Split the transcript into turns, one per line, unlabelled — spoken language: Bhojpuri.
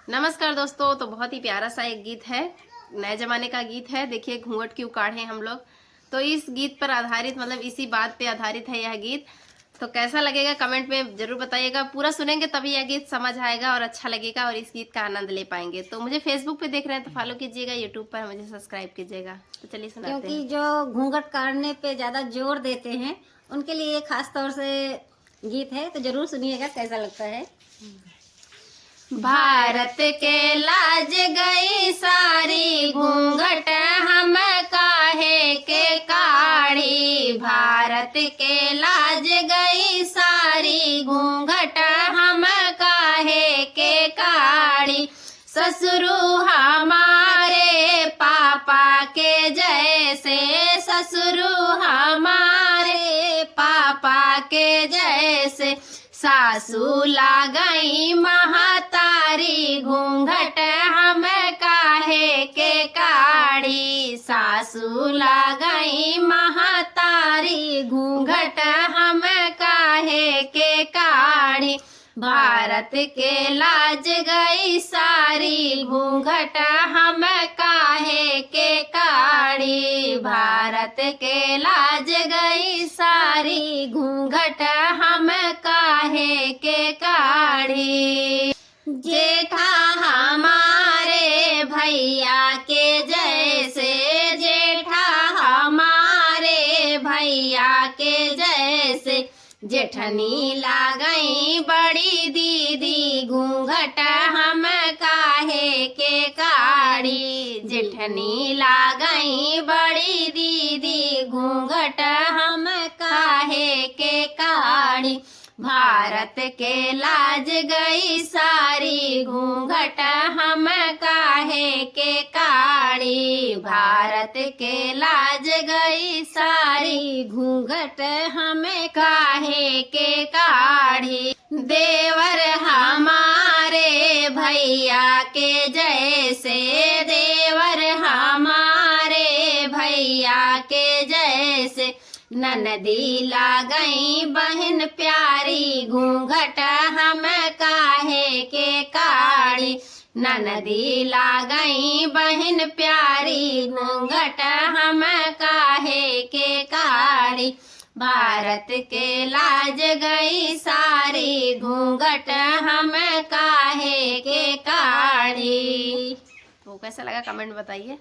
नमस्कार दोस्तों। तो बहुत ही प्यारा सा एक गीत है, नए जमाने का गीत है। देखिए घूंघट क्यों काढ़े हम लोग। तो इस गीत पर आधारित, मतलब इसी बात पे आधारित है यह गीत। तो कैसा लगेगा कमेंट में जरूर बताइएगा। पूरा सुनेंगे तभी यह गीत समझ आएगा और अच्छा लगेगा और इस गीत का आनंद ले पाएंगे। तो मुझे फेसबुक पे देख रहे हैं तो फॉलो कीजिएगा, यूट्यूब पर मुझे सब्सक्राइब कीजिएगा। तो चलिए सुनाते हैं।
क्योंकि जो घूंघट काढ़ने पे ज्यादा जोर देते हैं उनके लिए ये खास तौर से गीत है, तो जरूर सुनिएगा कैसा लगता है।
भारत के लाज गई सारी, घूंघट हम काहे के काढ़ी। भारत के लाज गई सारी, घूंघट हम काहे के काढ़ी। ससुरु हमारे पापा के जैसे, ससुरु हमारे पापा के जैसे। सासू लागई महतारी, घूंघट हम काहे के काढ़ी। सासू लागई महतारी, घूंघट हम काहे के काढ़ी। भारत के लाज गई सारी, घूंघट हम काहे के काढ़ी। भारत के लाज गई सारी, घूंघट हम काहे के काढ़ी। जेठा हमारे भैया के जैसे, जेठा हमारे भैया के जैसे। जेठनी लागई बड़ी दीदी, घूंघट हम काहे के काढ़ी। जेठनी लागई बड़ी दीदी, घूंघट हम काहे के काढ़ी। भारत के लाज गई सारी, घूंघट हम काहे के काढ़ी। भारत के लाज गई सारी, घूंघट हम काहे के काढ़ी। देवर हमारे भैया के जैसे, देवर हमारे भैया के जैसे। ननदी लागई बहन प्यारी, घूंघट हम काहे के काढ़ी। ननदी लागई बहन प्यारी, घूंघट हम काहे के काढ़ी। भारत के लाज गई सारी, घूंघट हम काहे के काढ़ी। तो कैसा लगा कमेंट बताइए।